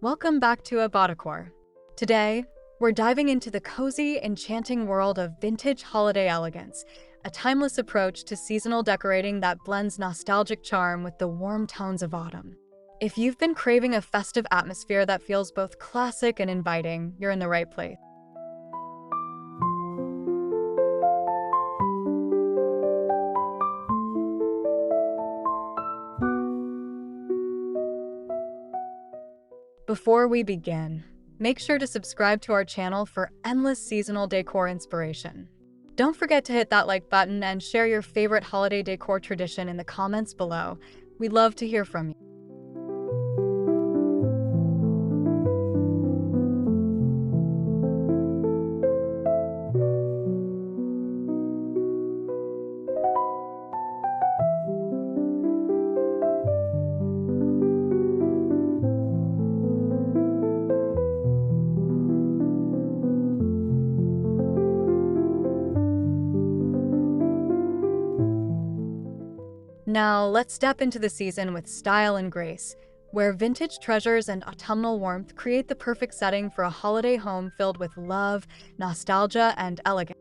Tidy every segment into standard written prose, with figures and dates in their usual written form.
Welcome back to Decor. Today, we're diving into the cozy, enchanting world of vintage holiday elegance, a timeless approach to seasonal decorating that blends nostalgic charm with the warm tones of autumn. If you've been craving a festive atmosphere that feels both classic and inviting, you're in the right place. Before we begin, make sure to subscribe to our channel for endless seasonal decor inspiration. Don't forget to hit that like button and share your favorite holiday decor tradition in the comments below. We'd love to hear from you. Now, let's step into the season with style and grace, where vintage treasures and autumnal warmth create the perfect setting for a holiday home filled with love, nostalgia, and elegance.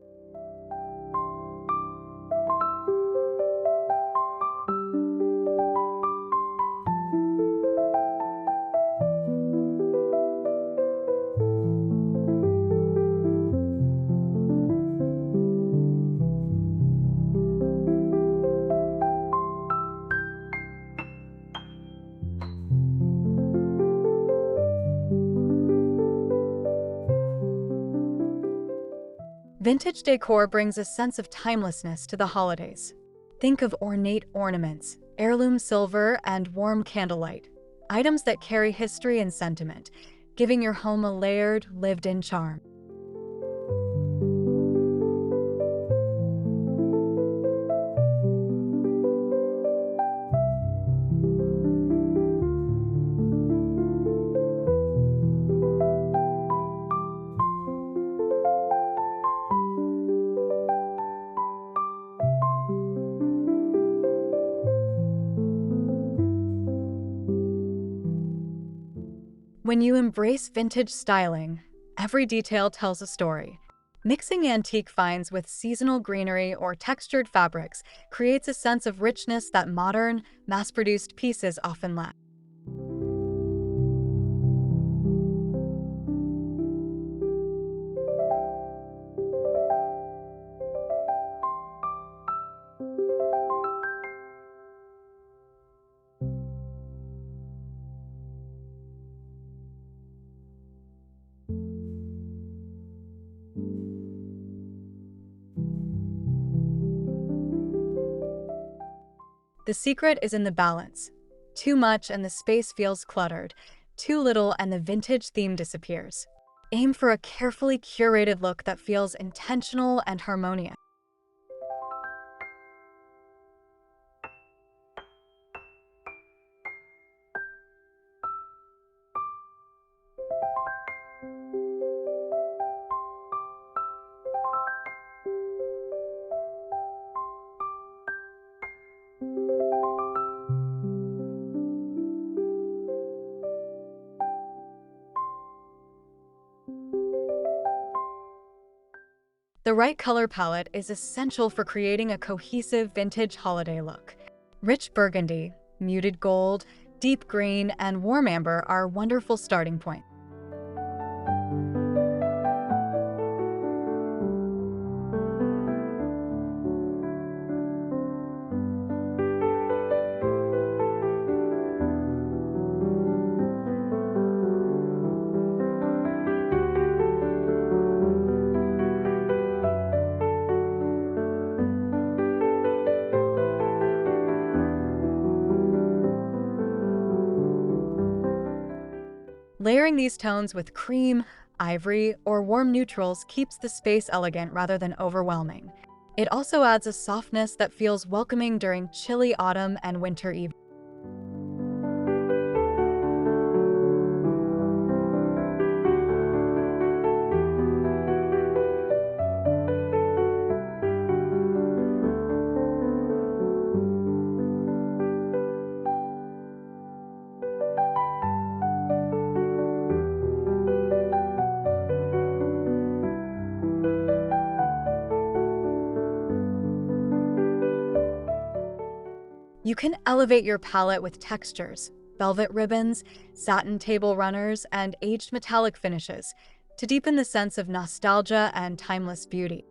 Vintage decor brings a sense of timelessness to the holidays. Think of ornate ornaments, heirloom silver, and warm candlelight, items that carry history and sentiment, giving your home a layered, lived-in charm. When you embrace vintage styling, every detail tells a story. Mixing antique finds with seasonal greenery or textured fabrics creates a sense of richness that modern, mass-produced pieces often lack. The secret is in the balance. Too much and the space feels cluttered. Too little and the vintage theme disappears. Aim for a carefully curated look that feels intentional and harmonious. The right color palette is essential for creating a cohesive vintage holiday look. Rich burgundy, muted gold, deep green, and warm amber are wonderful starting points. Layering these tones with cream, ivory, or warm neutrals keeps the space elegant rather than overwhelming. It also adds a softness that feels welcoming during chilly autumn and winter evenings. You can elevate your palette with textures, velvet ribbons, satin table runners, and aged metallic finishes to deepen the sense of nostalgia and timeless beauty.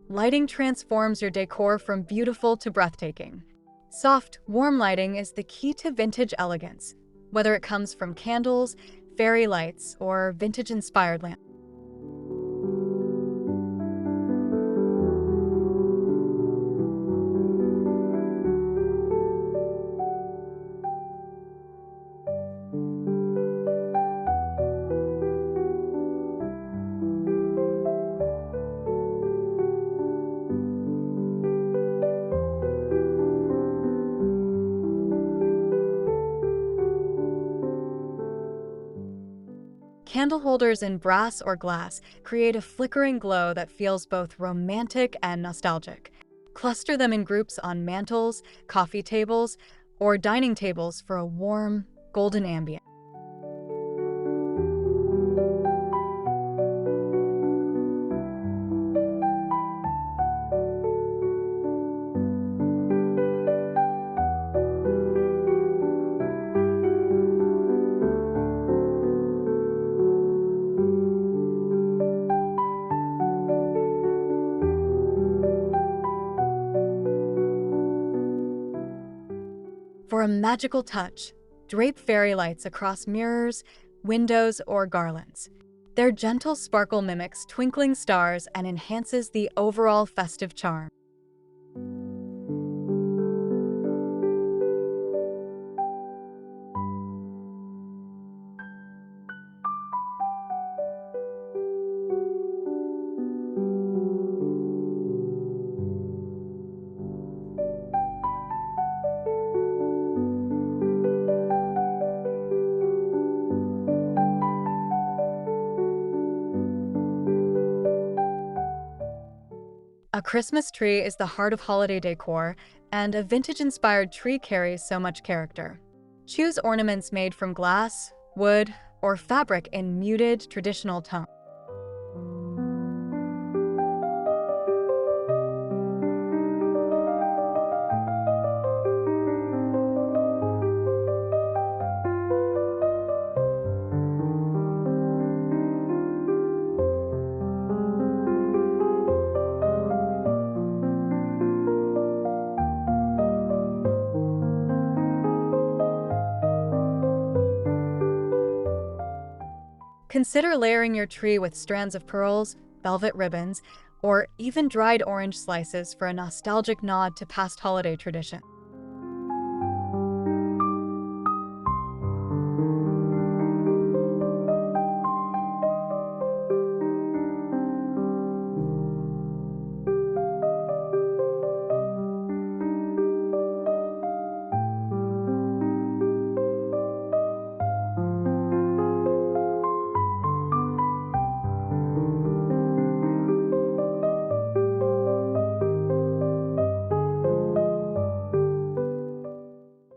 Lighting transforms your decor from beautiful to breathtaking. Soft, warm lighting is the key to vintage elegance, whether it comes from candles, fairy lights, or vintage-inspired lamps. Candle holders in brass or glass create a flickering glow that feels both romantic and nostalgic. Cluster them in groups on mantels, coffee tables, or dining tables for a warm, golden ambient. For a magical touch, drape fairy lights across mirrors, windows, or garlands. Their gentle sparkle mimics twinkling stars and enhances the overall festive charm. A Christmas tree is the heart of holiday decor, and a vintage-inspired tree carries so much character. Choose ornaments made from glass, wood, or fabric in muted, traditional tones. Consider layering your tree with strands of pearls, velvet ribbons, or even dried orange slices for a nostalgic nod to past holiday tradition.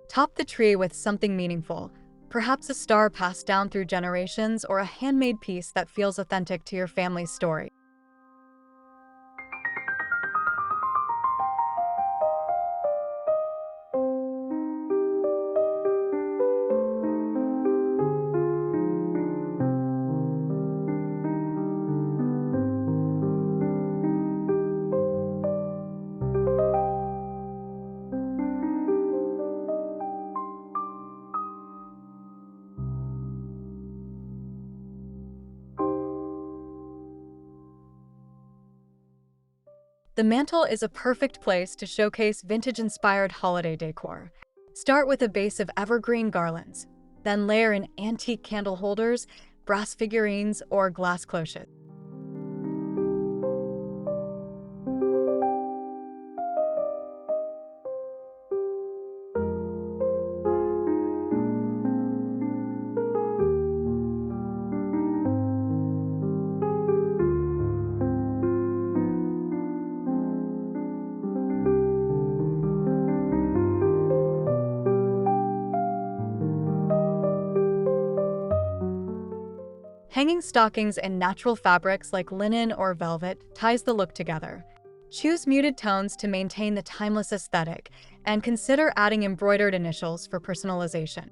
Top the tree with something meaningful, perhaps a star passed down through generations or a handmade piece that feels authentic to your family's story. The mantel is a perfect place to showcase vintage-inspired holiday decor. Start with a base of evergreen garlands, then layer in antique candle holders, brass figurines, or glass cloches. Hanging stockings in natural fabrics like linen or velvet ties the look together. Choose muted tones to maintain the timeless aesthetic, and consider adding embroidered initials for personalization.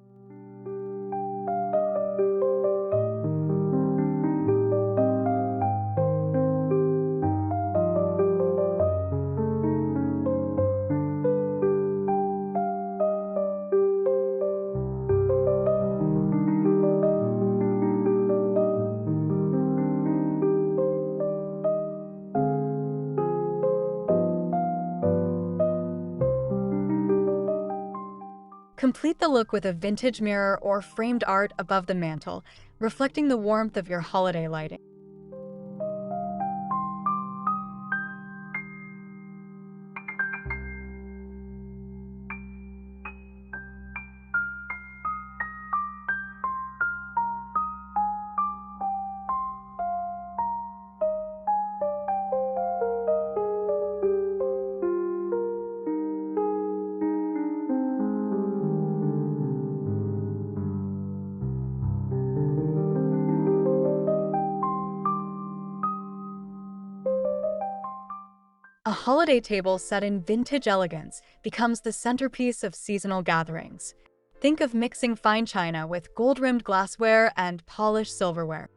Complete the look with a vintage mirror or framed art above the mantel, reflecting the warmth of your holiday lighting. A holiday table set in vintage elegance becomes the centerpiece of seasonal gatherings. Think of mixing fine china with gold-rimmed glassware and polished silverware.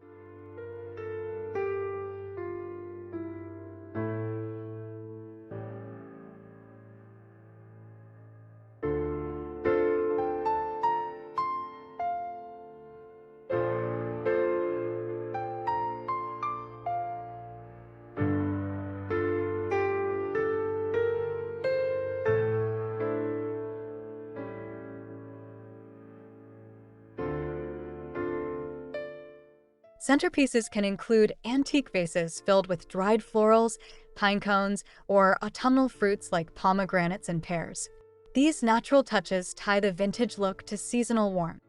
Centerpieces can include antique vases filled with dried florals, pine cones, or autumnal fruits like pomegranates and pears. These natural touches tie the vintage look to seasonal warmth.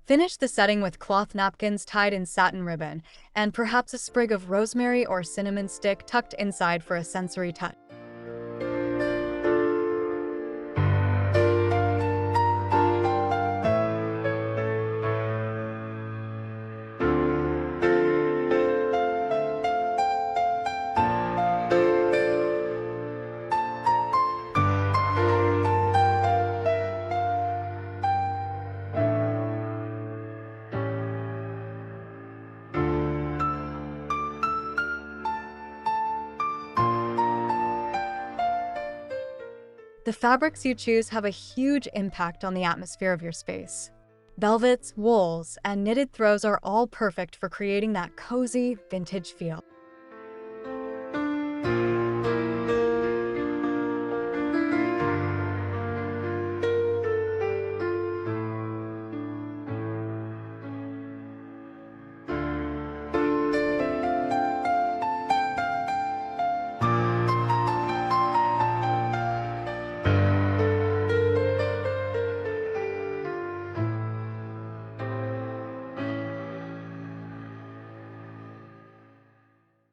Finish the setting with cloth napkins tied in satin ribbon, and perhaps a sprig of rosemary or cinnamon stick tucked inside for a sensory touch. The fabrics you choose have a huge impact on the atmosphere of your space. Velvets, wools, and knitted throws are all perfect for creating that cozy, vintage feel.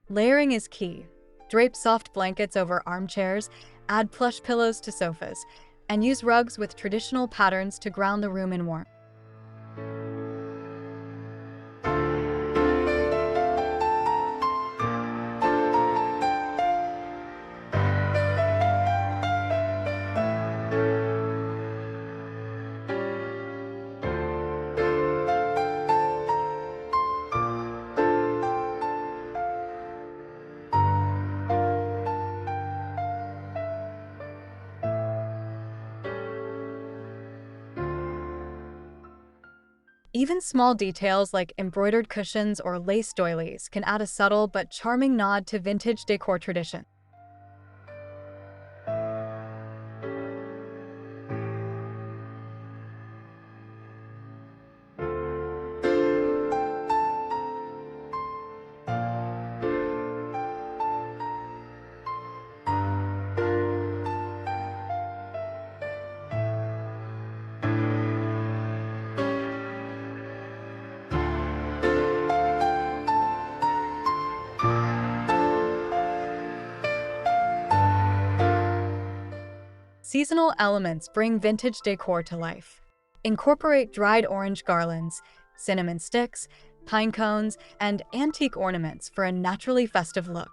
Layering is key. Drape soft blankets over armchairs, add plush pillows to sofas, and use rugs with traditional patterns to ground the room in warmth. Even small details like embroidered cushions or lace doilies can add a subtle but charming nod to vintage decor tradition. Seasonal elements bring vintage decor to life. Incorporate dried orange garlands, cinnamon sticks, pine cones, and antique ornaments for a naturally festive look.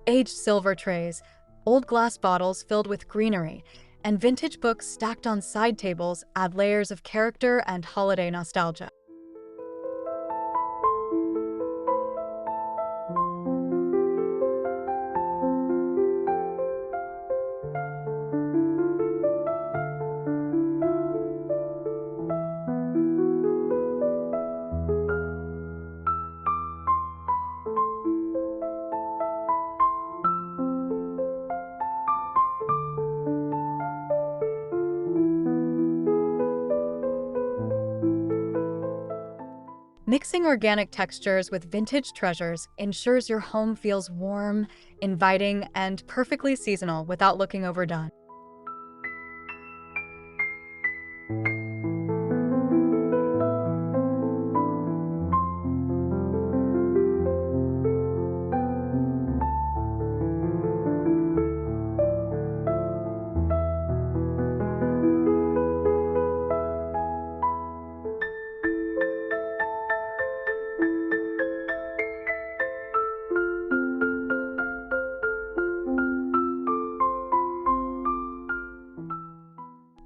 Aged silver trays, old glass bottles filled with greenery, and vintage books stacked on side tables add layers of character and holiday nostalgia. Mixing organic textures with vintage treasures ensures your home feels warm, inviting, and perfectly seasonal without looking overdone.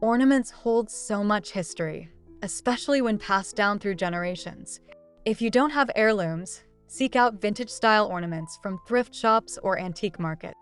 Ornaments hold so much history, especially when passed down through generations. If you don't have heirlooms, seek out vintage-style ornaments from thrift shops or antique markets.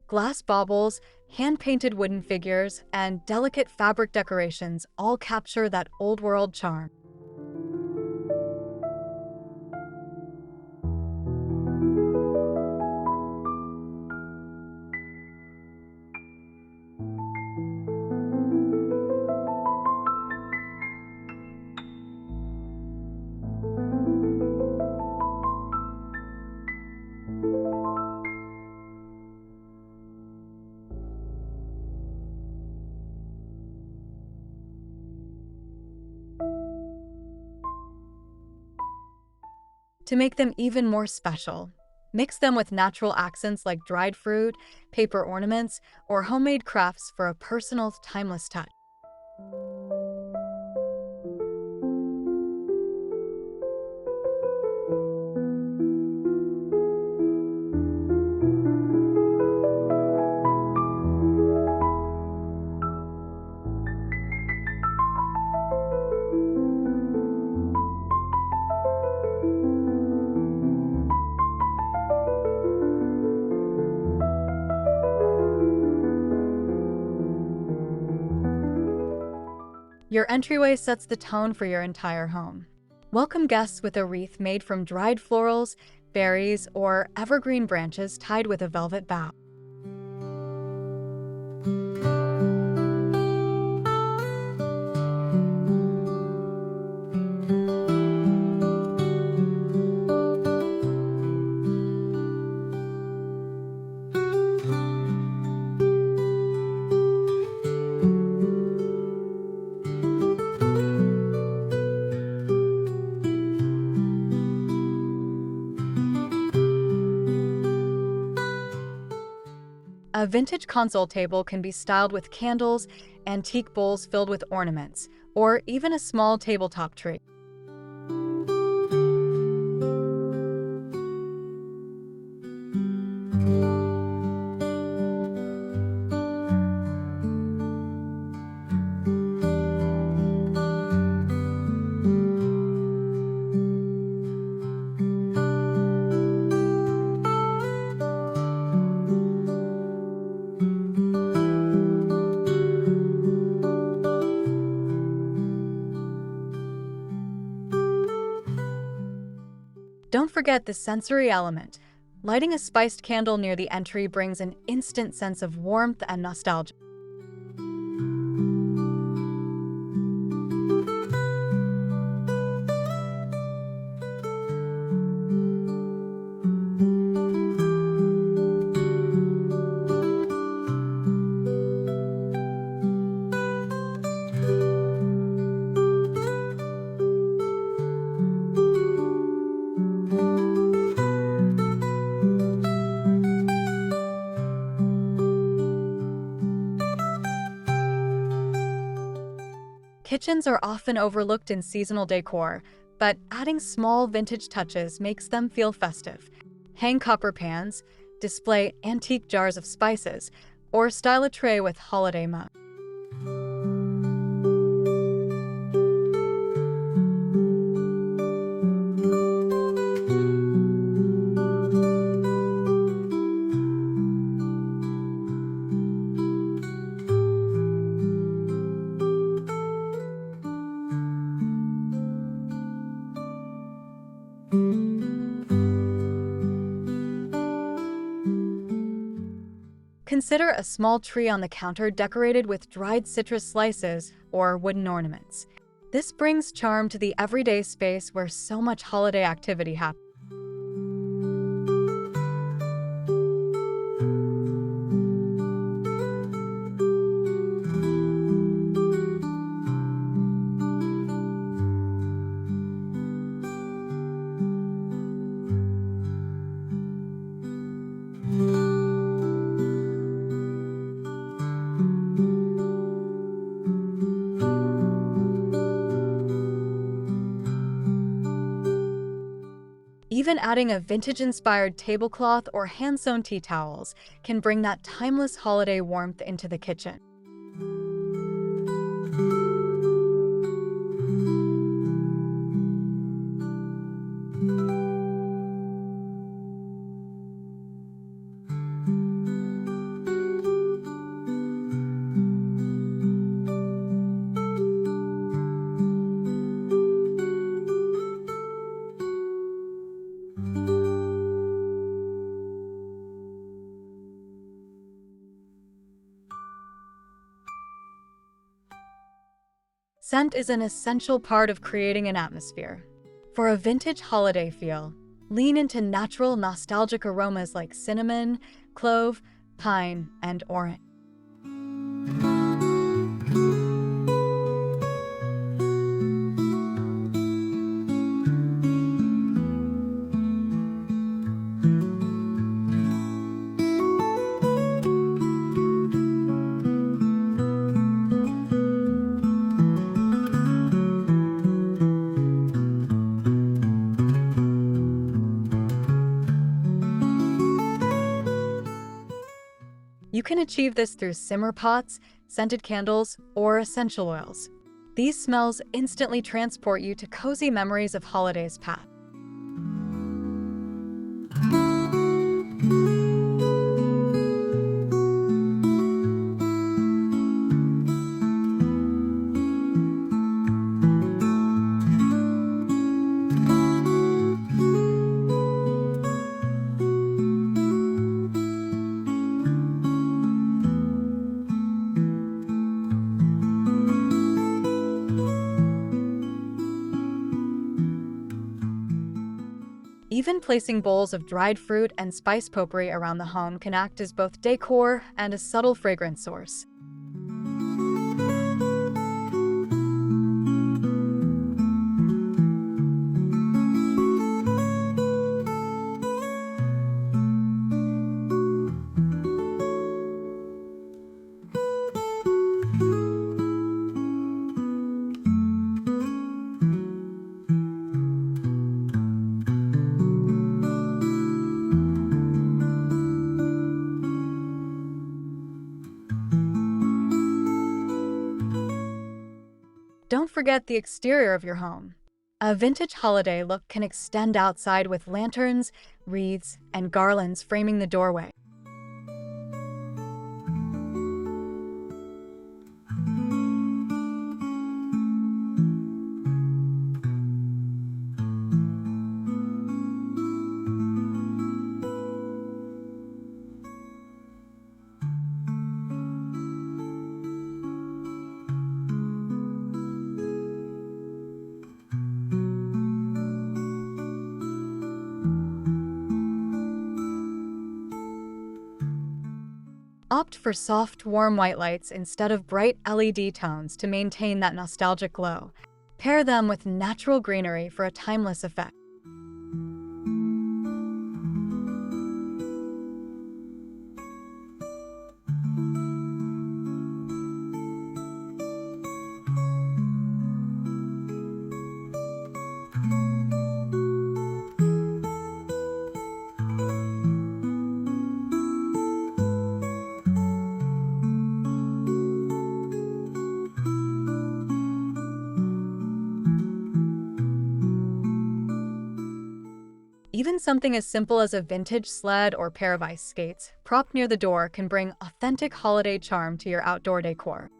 Glass baubles, hand-painted wooden figures, and delicate fabric decorations all capture that old-world charm. To make them even more special, mix them with natural accents like dried fruit, paper ornaments, or homemade crafts for a personal, timeless touch. Your entryway sets the tone for your entire home. Welcome guests with a wreath made from dried florals, berries, or evergreen branches tied with a velvet bough. A vintage console table can be styled with candles, antique bowls filled with ornaments, or even a small tabletop tree. Don't forget the sensory element. Lighting a spiced candle near the entry brings an instant sense of warmth and nostalgia. Kitchens are often overlooked in seasonal decor, but adding small vintage touches makes them feel festive. Hang copper pans, display antique jars of spices, or style a tray with holiday mugs. Consider a small tree on the counter decorated with dried citrus slices or wooden ornaments. This brings charm to the everyday space where so much holiday activity happens. Even adding a vintage-inspired tablecloth or hand-sewn tea towels can bring that timeless holiday warmth into the kitchen. Scent is an essential part of creating an atmosphere. For a vintage holiday feel, lean into natural, nostalgic aromas like cinnamon, clove, pine, and orange. You can achieve this through simmer pots, scented candles, or essential oils. These smells instantly transport you to cozy memories of holidays past. Even placing bowls of dried fruit and spice potpourri around the home can act as both decor and a subtle fragrance source. Don't forget the exterior of your home. A vintage holiday look can extend outside with lanterns, wreaths, and garlands framing the doorway. Opt for soft, warm white lights instead of bright LED tones to maintain that nostalgic glow. Pair them with natural greenery for a timeless effect. Even something as simple as a vintage sled or pair of ice skates propped near the door can bring authentic holiday charm to your outdoor decor.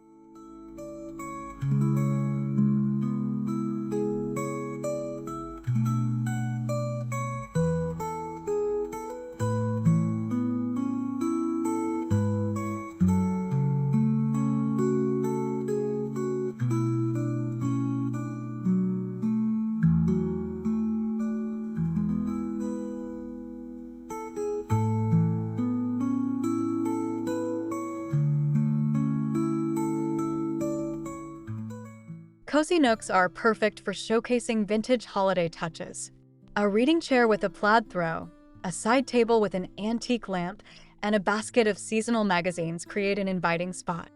Cozy nooks are perfect for showcasing vintage holiday touches. A reading chair with a plaid throw, a side table with an antique lamp, and a basket of seasonal magazines create an inviting spot.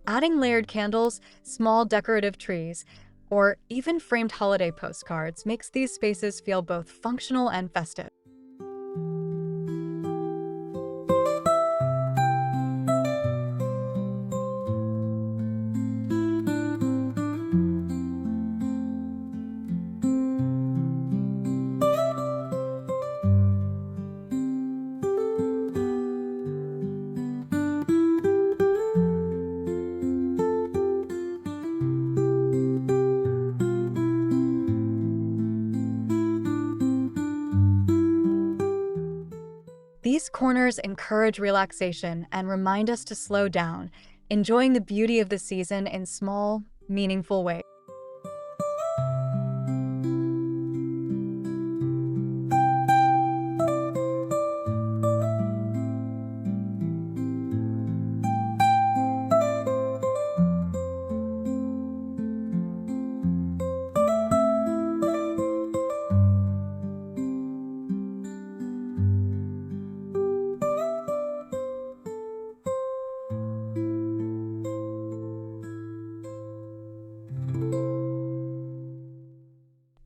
Adding layered candles, small decorative trees, or even framed holiday postcards makes these spaces feel both functional and festive. These corners encourage relaxation and remind us to slow down, enjoying the beauty of the season in small, meaningful ways.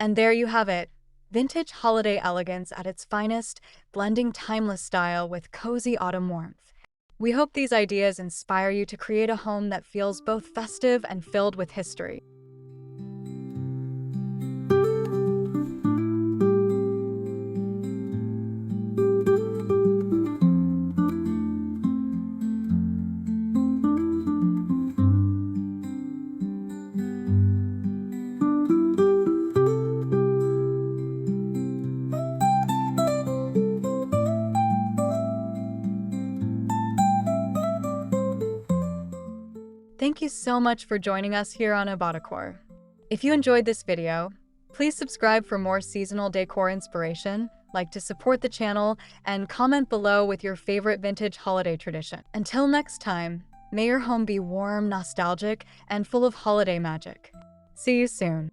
And there you have it, vintage holiday elegance at its finest, blending timeless style with cozy autumn warmth. We hope these ideas inspire you to create a home that feels both festive and filled with history. Thank you so much for joining us here on Decor. If you enjoyed this video, please subscribe for more seasonal decor inspiration, like to support the channel, and comment below with your favorite vintage holiday tradition. Until next time, may your home be warm, nostalgic, and full of holiday magic. See you soon.